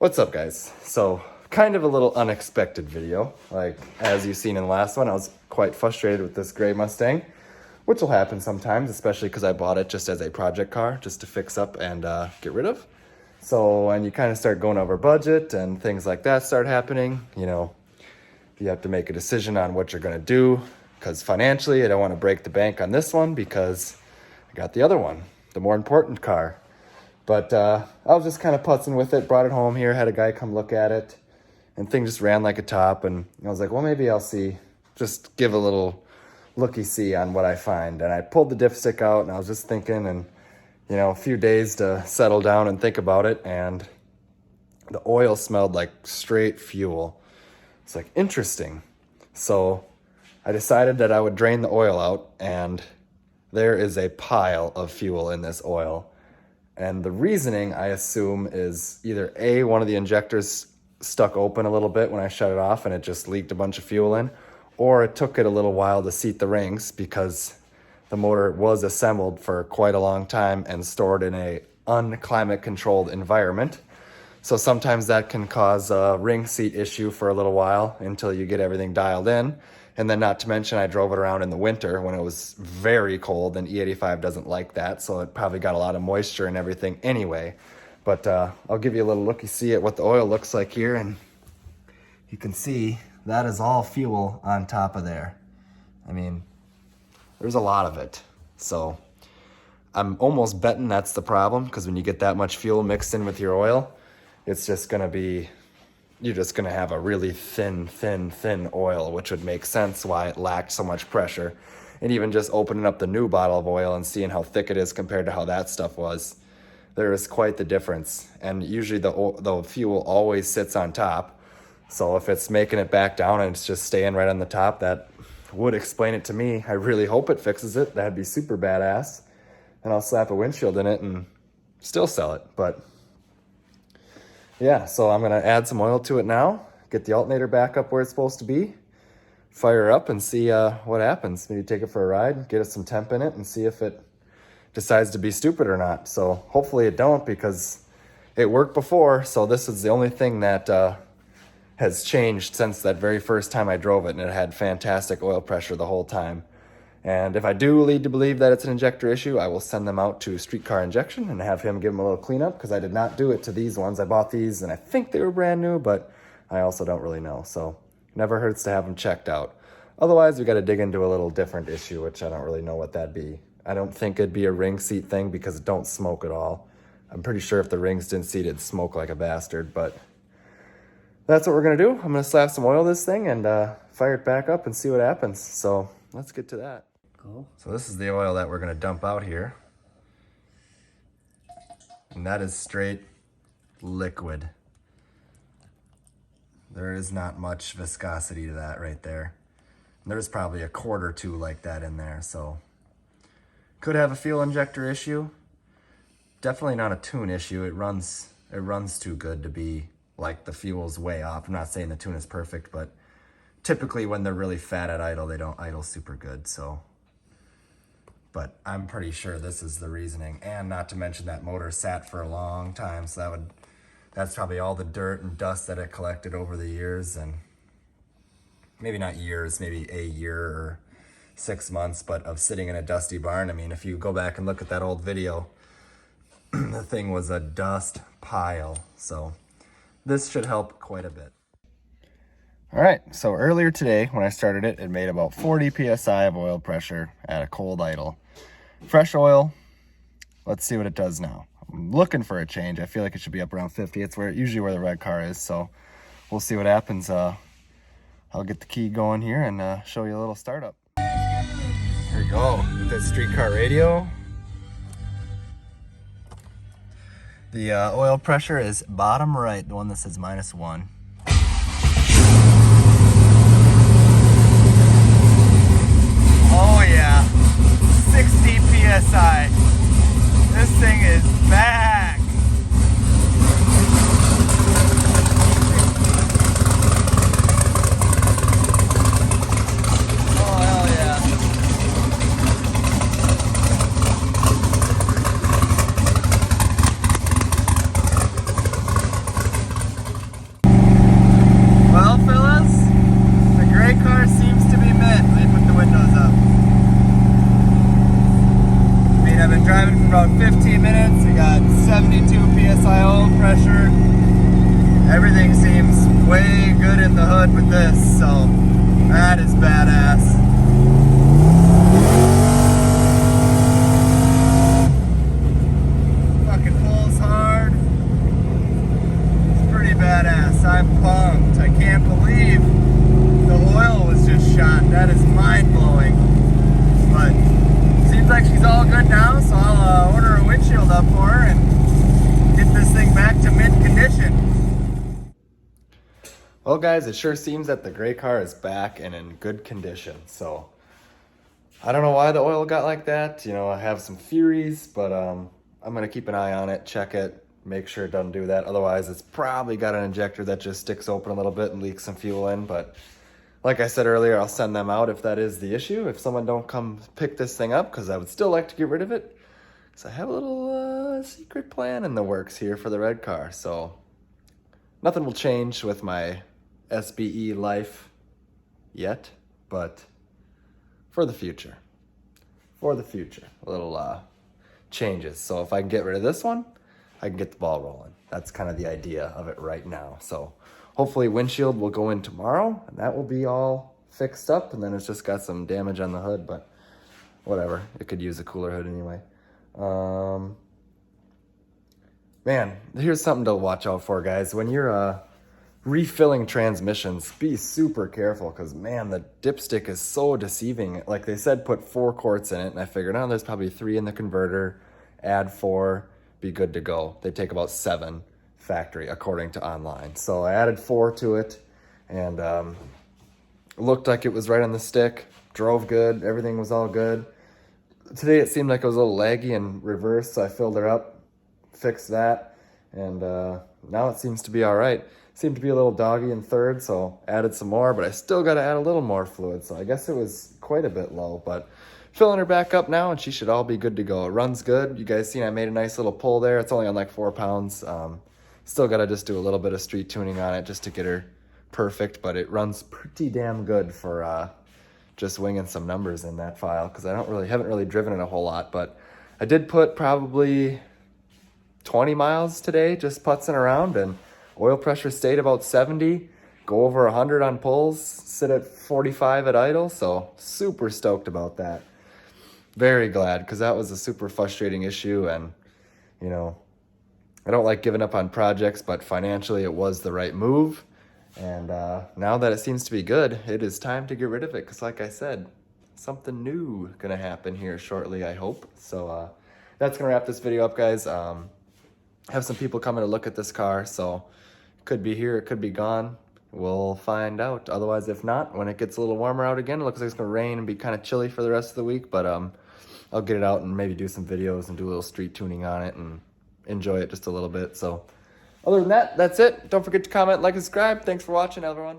What's up, guys? So, kind of a little unexpected video. Like, as you've seen in the last one, I was quite frustrated with this gray Mustang, which will happen sometimes, especially because I bought it just as a project car, just to fix up and get rid of. So, when you kind of start going over budget and things like that start happening, you know, you have to make a decision on what you're going to do, because financially, I don't want to break the bank on this one because I got the other one, the more important car. But I was just kind of putzing with it, brought it home here, had a guy come look at it, and thing just ran like a top. And I was like, well, maybe I'll see, just give a little looky-see on what I find. And I pulled the dipstick out, and I was just thinking, and, you know, a few days to settle down and think about it, and the oil smelled like straight fuel. It's like, interesting. So I decided that I would drain the oil out, and there is a pile of fuel in this oil. And the reasoning, I assume, is either A, one of the injectors stuck open a little bit when I shut it off and it just leaked a bunch of fuel in, or it took it a little while to seat the rings because the motor was assembled for quite a long time and stored in a unclimate controlled environment. So sometimes that can cause a ring seat issue for a little while until you get everything dialed in. And then not to mention, I drove it around in the winter when it was very cold, and E85 doesn't like that, so it probably got a lot of moisture and everything anyway. But I'll give you a little looky-see at what the oil looks like here, and you can see that is all fuel on top of there. I mean, there's a lot of it. So I'm almost betting that's the problem, because when you get that much fuel mixed in with your oil, it's just gonna be, you're just gonna have a really thin oil, which would make sense why it lacked so much pressure. And even just opening up the new bottle of oil and seeing how thick it is compared to how that stuff was, there is quite the difference. And usually the fuel always sits on top. So if it's making it back down and it's just staying right on the top, that would explain it to me. I really hope it fixes it. That'd be super badass. And I'll slap a windshield in it and still sell it. But yeah, so I'm gonna add some oil to it now, get the alternator back up where it's supposed to be, fire up and see what happens. Maybe take it for a ride, get it some temp in it, and see if it decides to be stupid or not. So hopefully it don't, because it worked before. So this is the only thing that has changed since that very first time I drove it, and it had fantastic oil pressure the whole time. And if I do lead to believe that it's an injector issue, I will send them out to Streetcar Injection and have him give them a little cleanup, because I did not do it to these ones. I bought these and I think they were brand new, but I also don't really know. So never hurts to have them checked out. Otherwise, we got to dig into a little different issue, which I don't really know what that'd be. I don't think it'd be a ring seat thing because it don't smoke at all. I'm pretty sure if the rings didn't seat, it'd smoke like a bastard, but that's what we're going to do. I'm going to slap some oil this thing and fire it back up and see what happens. So let's get to that. Cool. So this is the oil that we're going to dump out here. And that is straight liquid. There is not much viscosity to that right there. And there's probably a quart or two like that in there. So could have a fuel injector issue. Definitely not a tune issue. It runs too good to be like the fuel's way off. I'm not saying the tune is perfect, but typically when they're really fat at idle, they don't idle super good. So, but I'm pretty sure this is the reasoning. And not to mention that motor sat for a long time, so that's probably all the dirt and dust that it collected over the years, and maybe not years, maybe a year or 6 months, but of sitting in a dusty barn. I mean, if you go back and look at that old video, the thing was a dust pile. So this should help quite a bit. All right, so earlier today when I started it, it made about 40 PSI of oil pressure at a cold idle. Fresh oil, let's see what it does now. I'm looking for a change. I feel like it should be up around 50. It's usually where the red car is, so we'll see what happens. I'll get the key going here and show you a little startup. Here we go, with that streetcar radio. The oil pressure is bottom right, the one that says -1. Oh yeah, 60 PSI. This thing is back. Oh hell yeah. 72 psi oil pressure. Everything seems way good in the hood with this, so that is badass. Fucking pulls hard. It's pretty badass. I'm pumped. I can't believe the oil was just shot. That is mind-blowing. But seems like she's all good now, so I'll order a windshield up for her and get this thing back to mint condition. Well guys, it sure seems that the gray car is back and in good condition. So I don't know why the oil got like that. You know, I have some theories, but I'm gonna keep an eye on it, check it, make sure it doesn't do that. Otherwise, it's probably got an injector that just sticks open a little bit and leaks some fuel in. But like I said earlier, I'll send them out if that is the issue. If someone don't come pick this thing up, because I would still like to get rid of it. Because I have a little secret plan in the works here for the red car. So nothing will change with my SBE life yet, but for the future, a little changes. So if I can get rid of this one, I can get the ball rolling. That's kind of the idea of it right now. So hopefully windshield will go in tomorrow and that will be all fixed up, and then it's just got some damage on the hood, but whatever. It could use a cooler hood anyway. Man, here's something to watch out for, guys. When you're refilling transmissions, be super careful, because man, the dipstick is so deceiving. Like they said, put 4 quarts in it, and I figured, oh, there's probably 3 in the converter, add 4, be good to go. They take about 7 factory according to online. So I added 4 to it, and looked like it was right on the stick, drove good, everything was all good. Today it seemed like it was a little laggy in reverse, so I filled her up, fixed that, and now it seems to be all right. Seemed to be a little doggy in third, so added some more, but I still got to add a little more fluid, so I guess it was quite a bit low, but filling her back up now, and she should all be good to go. It runs good. You guys seen I made a nice little pull there. It's only on like 4 pounds. Still got to just do a little bit of street tuning on it just to get her perfect, but it runs pretty damn good for just winging some numbers in that file, because I haven't really driven it a whole lot, but I did put probably 20 miles today just putzing around, and oil pressure stayed about 70, go over 100 on pulls, sit at 45 at idle, so super stoked about that. Very glad, because that was a super frustrating issue, and you know, I don't like giving up on projects, but financially it was the right move. And now that it seems to be good, it is time to get rid of it, because like I said, something new gonna happen here shortly, I hope. So that's gonna wrap this video up, guys. Have some people coming to look at this car, so it could be here, it could be gone. We'll find out. Otherwise, if not, when it gets a little warmer out again, it looks like it's gonna rain and be kind of chilly for the rest of the week, but I'll get it out and maybe do some videos and do a little street tuning on it and enjoy it just a little bit. So other than that, that's it. Don't forget to comment, like, and subscribe. Thanks for watching, everyone.